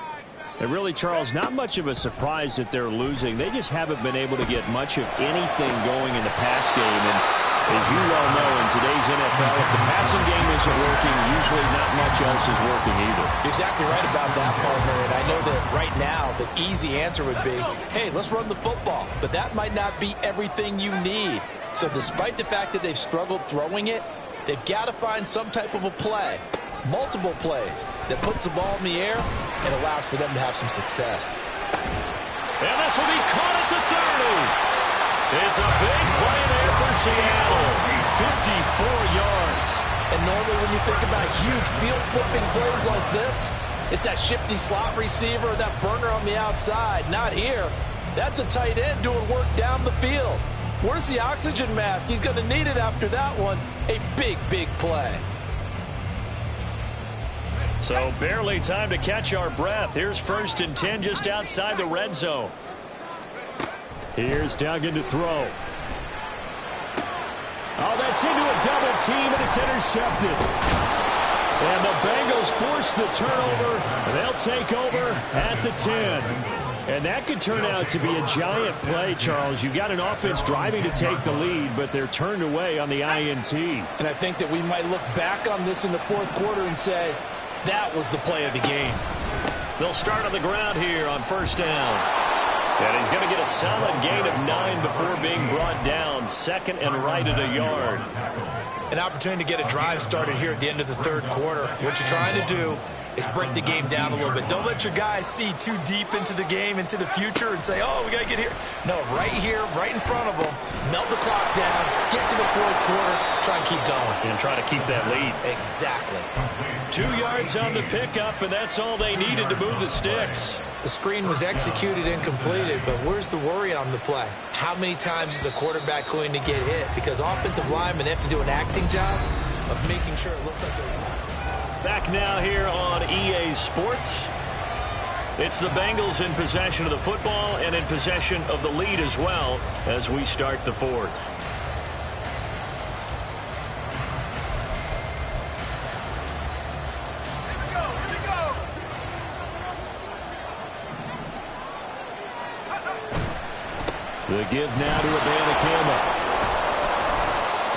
And really, Charles, not much of a surprise that they're losing. They just haven't been able to get much of anything going in the pass game. And as you well know, in today's NFL, if the passing game isn't working, usually not much else is working either. You're exactly right about that, partner. And I know that right now the easy answer would be, hey, let's run the football. But that might not be everything you need. So despite the fact that they've struggled throwing it, they've got to find some type of a play, multiple plays, that puts the ball in the air and allows for them to have some success. And this will be caught at the 30. It's a big play there for Seattle. 54 yards. And normally when you think about huge field flipping plays like this, it's that shifty slot receiver, that burner on the outside. Not here. That's a tight end doing work down the field. Where's the oxygen mask? He's going to need it after that one. A big, big play. So barely time to catch our breath. Here's 1st and 10 just outside the red zone. Here's Duggan to throw. Oh, that's into a double team, and it's intercepted. And the Bengals force the turnover, and they'll take over at the 10. And that could turn out to be a giant play, Charles. You've got an offense driving to take the lead, but they're turned away on the INT. And I think that we might look back on this in the 4th quarter and say, that was the play of the game. They'll start on the ground here on 1st down. And he's going to get a solid gain of 9 before being brought down. 2nd and right at a yard. An opportunity to get a drive started here at the end of the 3rd quarter. What you're trying to do is break the game down a little bit. Don't let your guys see too deep into the game, into the future, and say, oh, we got to get here. No, right here, right in front of them, melt the clock down, get to the fourth quarter, try and keep going. And try to keep that lead. Exactly. 2 yards on the pickup, and that's all they needed to move the sticks. The screen was executed and completed, but where's the worry on the play? How many times is a quarterback going to get hit? Because offensive linemen have to do an acting job of making sure it looks like they're... Back now here on EA Sports. It's the Bengals in possession of the football and in possession of the lead as well as we start the fourth. The give now to Abanikama.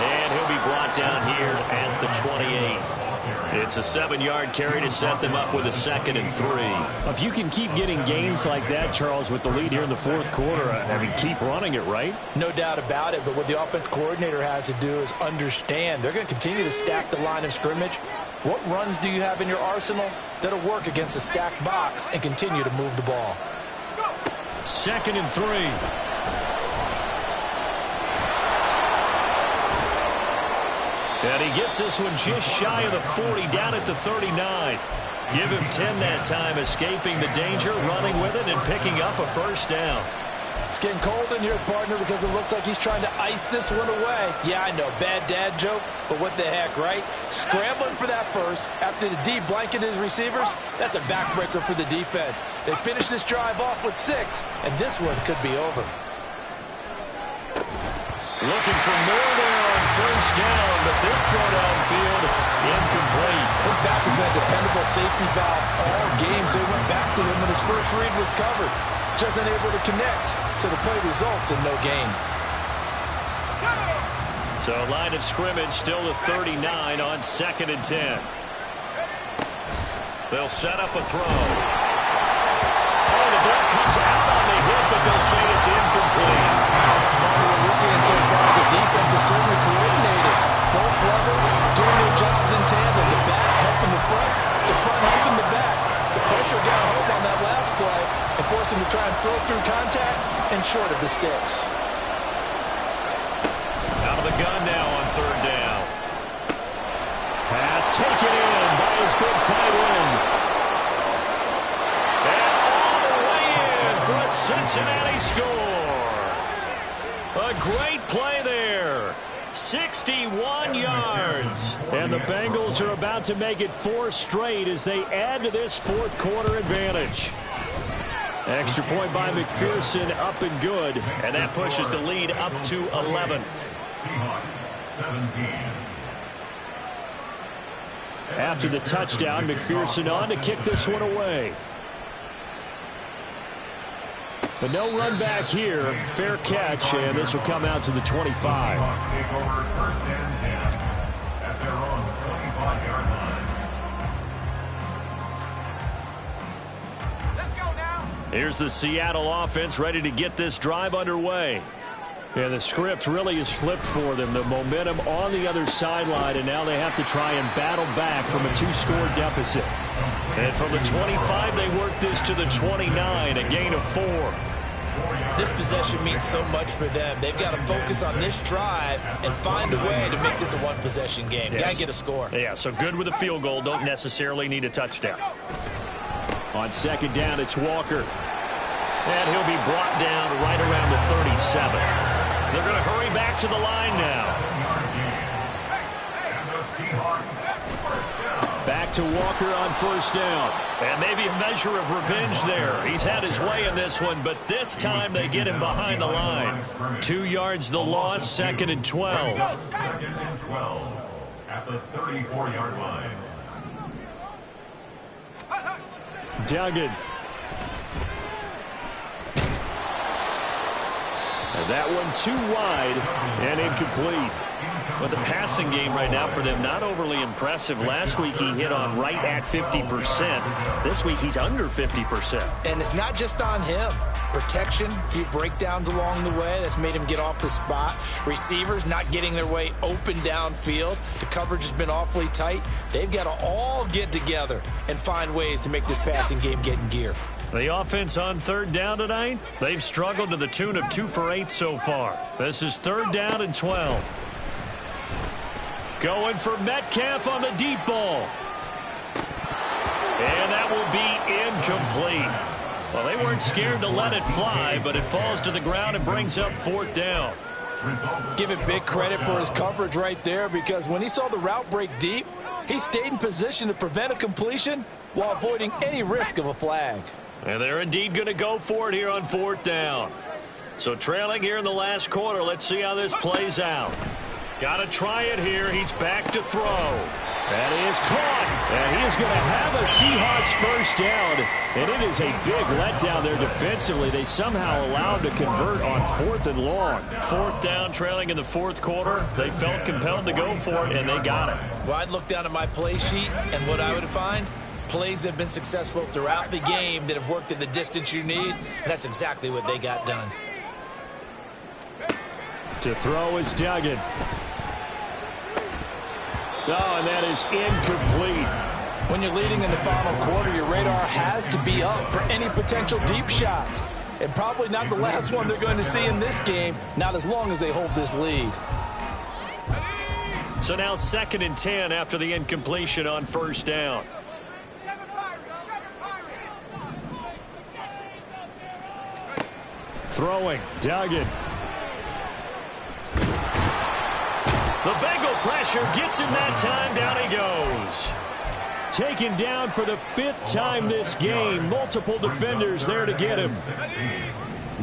And he'll be brought down here at the 28. It's a 7-yard carry to set them up with a 2nd and 3. If you can keep getting gains like that, Charles, with the lead here in the fourth quarter, I mean, keep running it, right? No doubt about it, but what the offense coordinator has to do is understand they're going to continue to stack the line of scrimmage. What runs do you have in your arsenal that'll work against a stacked box and continue to move the ball? 2nd and 3. And he gets this one just shy of the 40, down at the 39. Give him 10 that time, escaping the danger, running with it, and picking up a first down. It's getting cold in here, partner, because it looks like he's trying to ice this one away. Yeah, I know, bad dad joke, but what the heck, right? Scrambling for that first. After the D blanketed his receivers, that's a backbreaker for the defense. They finish this drive off with 6, and this one could be over. Looking for more there on first down, but this throw downfield incomplete. His back has been a dependable safety valve all game, so he went back to him when his first read was covered. Just unable to connect, so the play results in no gain. So line of scrimmage still to 39 on 2nd and 10. They'll set up a throw. Oh, the ball comes out on the hit, but they'll say it's incomplete. What we're seeing so far is the defense is certainly coordinated. Both levels doing their jobs in tandem. The back helping the front helping the back. The pressure got home on that last play and forced him to try and throw through contact and short of the sticks. Out of the gun now on 3rd down. Pass taken in by his big tight end. And all the way in for a Cincinnati score. A great play there. 61 yards. And the Bengals are about to make it 4 straight as they add to this fourth quarter advantage. Extra point by McPherson, up and good. And that pushes the lead up to 11. Seahawks 17. After the touchdown, McPherson on to kick this one away. But no run back here. Fair catch, and this will come out to the 25. Seahawks take over 1st and 10 at their own 25-yard line. Let's go now. Here's the Seattle offense ready to get this drive underway. And the script really is flipped for them. The momentum on the other sideline, and now they have to try and battle back from a 2-score deficit. And from the 25, they work this to the 29, a gain of 4. This possession means so much for them. They've got to focus on this drive and find a way to make this a one-possession game. Yes. Got to get a score. Yeah, so good with a field goal. Don't necessarily need a touchdown. On 2nd down, it's Walker. And he'll be brought down right around the 37. They're going to hurry back to the line now. And the Seahawks first down. Back to Walker on 1st down. And maybe a measure of revenge there. He's had his way in this one, but this time they get him behind the line. 2 yards the loss, 2nd and 12. 2nd and 12 at the 34-yard line. Duggan. And that one too wide and incomplete. But the passing game right now for them, not overly impressive. Last week he hit on right at 50%. This week he's under 50%. And it's not just on him. Protection, a few breakdowns along the way. That's made him get off the spot. Receivers not getting their way open downfield. The coverage has been awfully tight. They've got to all get together and find ways to make this passing game get in gear. The offense on third down tonight, they've struggled to the tune of 2 for 8 so far. This is third down and 12. Going for Metcalf on the deep ball. And that will be incomplete. Well, they weren't scared to let it fly, but it falls to the ground and brings up fourth down. Give it big credit for his coverage right there, because when he saw the route break deep, he stayed in position to prevent a completion while avoiding any risk of a flag. And they're indeed going to go for it here on fourth down. So trailing here in the last quarter, let's see how this plays out. Got to try it here. He's back to throw. That is caught. And he is going to have a Seahawks first down. And it is a big letdown there defensively. They somehow allowed to convert on 4th and long. Fourth down, trailing in the fourth quarter. They felt compelled to go for it, and they got it. Well, I'd look down at my play sheet, and what I would find, plays that have been successful throughout the game that have worked at the distance you need, and that's exactly what they got done. To throw is Duggan. Oh, and that is incomplete. When you're leading in the final quarter, your radar has to be up for any potential deep shots. And probably not the last one they're going to see in this game, not as long as they hold this lead. So now 2nd and 10 after the incompletion on first down. Throwing, Duggan. The Bengal pressure gets him that time. Down he goes. Taken down for the 5th time this game. Multiple defenders there to get him.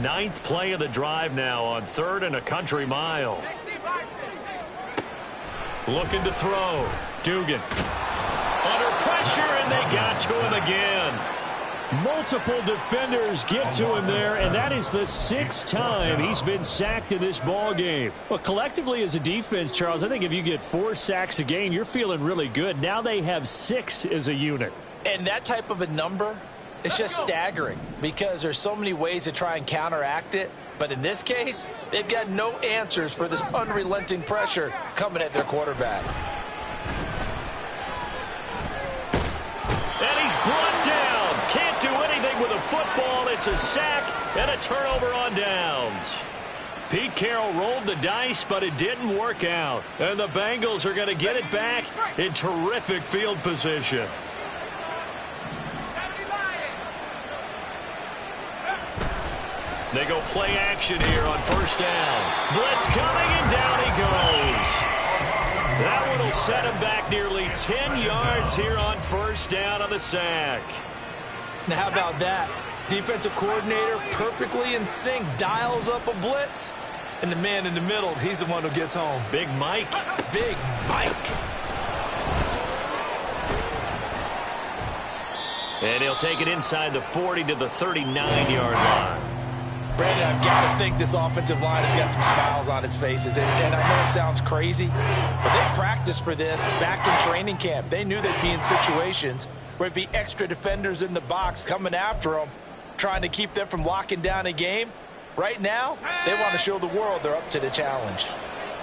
9th play of the drive now on 3rd and a country mile. Looking to throw. Dugan. Under pressure, and they got to him again. Multiple defenders get to him there, and that is the 6th time he's been sacked in this ball game. Well, collectively as a defense, Charles, I think if you get 4 sacks a game, you're feeling really good. Now they have 6 as a unit. And that type of a number, it's just staggering because there's so many ways to try and counteract it. But in this case, they've got no answers for this unrelenting pressure coming at their quarterback. And he's brought down. Can't do anything with a football. It's a sack and a turnover on downs. Pete Carroll rolled the dice, but it didn't work out. And the Bengals are going to get it back in terrific field position. They go play action here on first down. Blitz coming, and down he goes. That one will set him back nearly 10 yards here on first down on the sack. Now, how about that? Defensive coordinator perfectly in sync, dials up a blitz, and the man in the middle, he's the one who gets home. Big Mike. Big Mike. And he'll take it inside the 40 to the 39-yard line. Brandon, I've got to think this offensive line has got some smiles on its faces. And I know it sounds crazy, but they practiced for this back in training camp. They knew they'd be in situations where there'd be extra defenders in the box coming after them, trying to keep them from locking down a game. Right now, they want to show the world they're up to the challenge.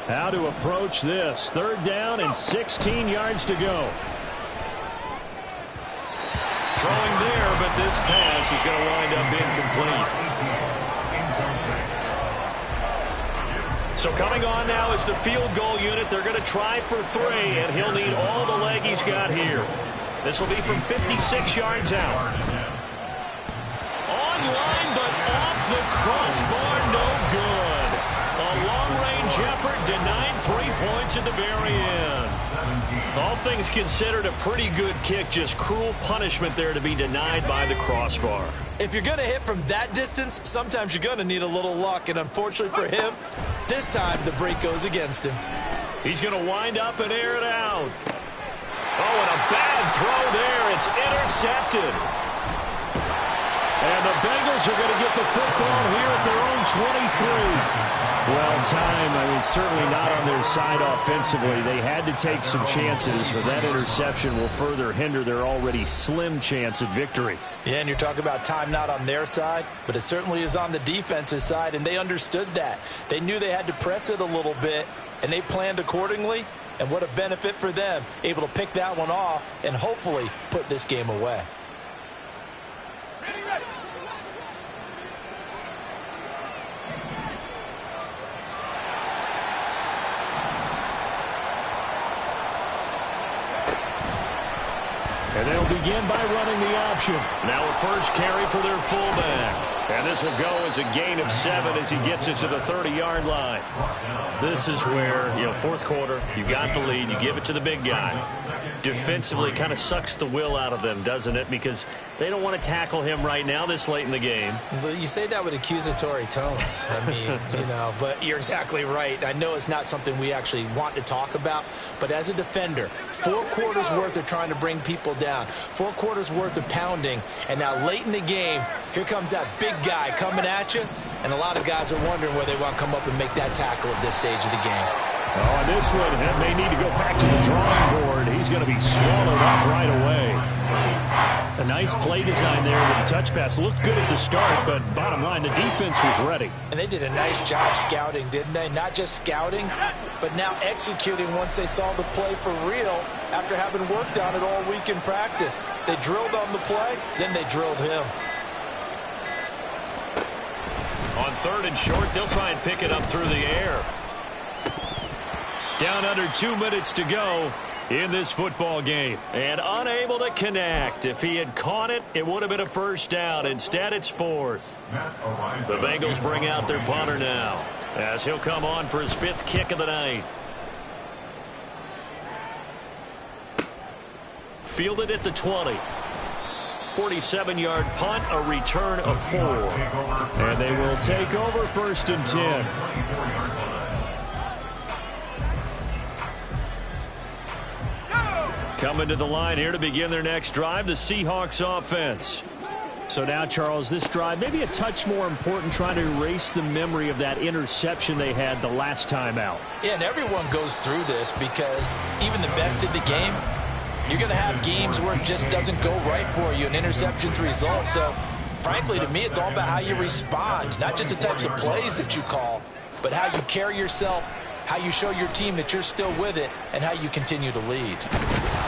How to approach this. 3rd down and 16 yards to go. Throwing there, but this pass is going to wind up incomplete. So coming on now is the field goal unit. They're going to try for 3, and he'll need all the leg he's got here. This will be from 56 yards out. On line, but off the crossbar, no good. A long-range effort denied 3 points at the very end. All things considered, a pretty good kick, just cruel punishment there to be denied by the crossbar. If you're going to hit from that distance, sometimes you're going to need a little luck, and unfortunately for him, this time the break goes against him. He's going to wind up and air it out. Oh, and a bad throw there. It's intercepted. And the Bengals are going to get the football here at their own 23. Well, time, certainly not on their side offensively. They had to take some chances, but that interception will further hinder their already slim chance at victory. Yeah, and you're talking about time not on their side, but it certainly is on the defense's side, and they understood that. They knew they had to press it a little bit, and they planned accordingly, and what a benefit for them, able to pick that one off and hopefully put this game away. And they'll begin by running the option. Now a first carry for their fullback. And this will go as a gain of 7 as he gets it to the 30-yard line. This is where, fourth quarter, you got the lead, you give it to the big guy. Defensively, kind of sucks the will out of them, doesn't it? Because they don't want to tackle him right now this late in the game. But you say that with accusatory tones. But you're exactly right. I know it's not something we actually want to talk about, but as a defender, 4 quarters worth of trying to bring people down, 4 quarters worth of pounding, and now late in the game, here comes that big guy coming at you, and a lot of guys are wondering where they want to come up and make that tackle at this stage of the game. Oh, and this one, that may need to go back to the drawing board. He's going to be swallowed up right away. A nice play design there with the touch pass. Looked good at the start, but bottom line, the defense was ready. And they did a nice job scouting, didn't they? Not just scouting, but now executing once they saw the play for real after having worked on it all week in practice. They drilled on the play, then they drilled him. On 3rd and short, they'll try and pick it up through the air. Down under 2 minutes to go in this football game. And unable to connect. If he had caught it, it would have been a first down. Instead, it's 4th. The Bengals bring out their punter now, as he'll come on for his 5th kick of the night. Fielded at the 20. 47-yard punt, a return of 4. And they will take over 1st and 10. Coming to the line here to begin their next drive, the Seahawks offense. So now, Charles, this drive maybe a touch more important, trying to erase the memory of that interception they had the last time out. Yeah, and everyone goes through this because even the best in the game, you're going to have games where it just doesn't go right for you, an interception's result. So, frankly, to me, it's all about how you respond, not just the types of plays that you call, but how you carry yourself, how you show your team that you're still with it, and how you continue to lead.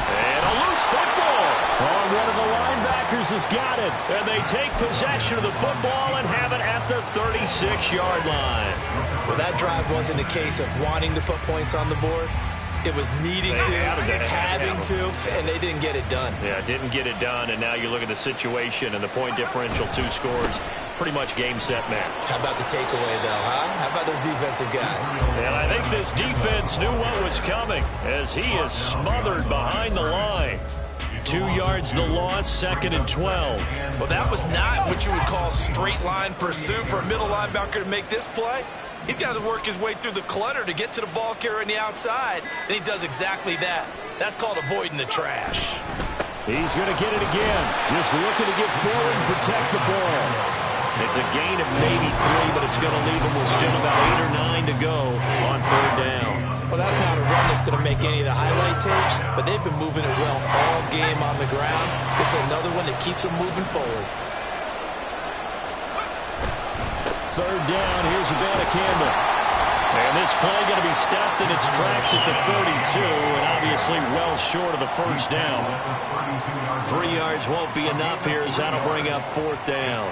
And a loose football. Oh, one of the linebackers has got it. And they take possession of the football and have it at the 36-yard line. Well, that drive wasn't a case of wanting to put points on the board. It was needing to, having to, and they didn't get it done. Yeah, didn't get it done, and now you look at the situation and the point differential, 2 scores, pretty much game, set, match. How about the takeaway, though, huh? How about those defensive guys? And I think this defense knew what was coming as he is smothered behind the line. 2 yards the loss, 2nd and 12. Well, that was not what you would call straight line pursuit for a middle linebacker to make this play. He's got to work his way through the clutter to get to the ball carrier on the outside, and he does exactly that. That's called avoiding the trash. He's going to get it again. Just looking to get forward and protect the ball. It's a gain of maybe 3, but it's going to leave him with still about 8 or 9 to go on 3rd down. Well, that's not a run that's going to make any of the highlight tapes, but they've been moving it well all game on the ground. This is another one that keeps them moving forward. 3rd down, here's a ball to Campbell. And this play going to be stopped in its tracks at the 32, and obviously well short of the first down. 3 yards won't be enough here as that'll bring up 4th down.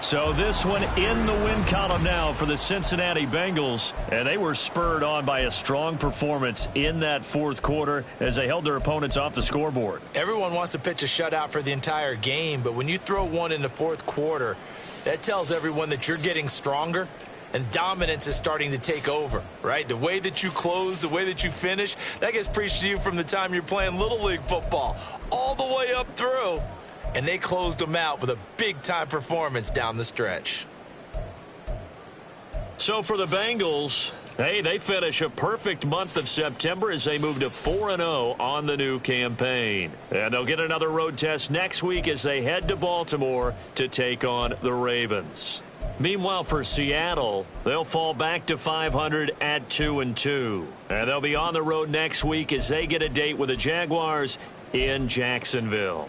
So this one in the win column now for the Cincinnati Bengals, and they were spurred on by a strong performance in that 4th quarter as they held their opponents off the scoreboard. Everyone wants to pitch a shutout for the entire game, but when you throw one in the 4th quarter, that tells everyone that you're getting stronger and dominance is starting to take over, right? The way that you close, the way that you finish, that gets preached to you from the time you're playing Little League football all the way up through. And they closed them out with a big-time performance down the stretch. So for the Bengals, Hey, they finish a perfect month of September as they move to 4-0 on the new campaign. And they'll get another road test next week as they head to Baltimore to take on the Ravens. Meanwhile, for Seattle, they'll fall back to 500 at 2-2. And they'll be on the road next week as they get a date with the Jaguars in Jacksonville.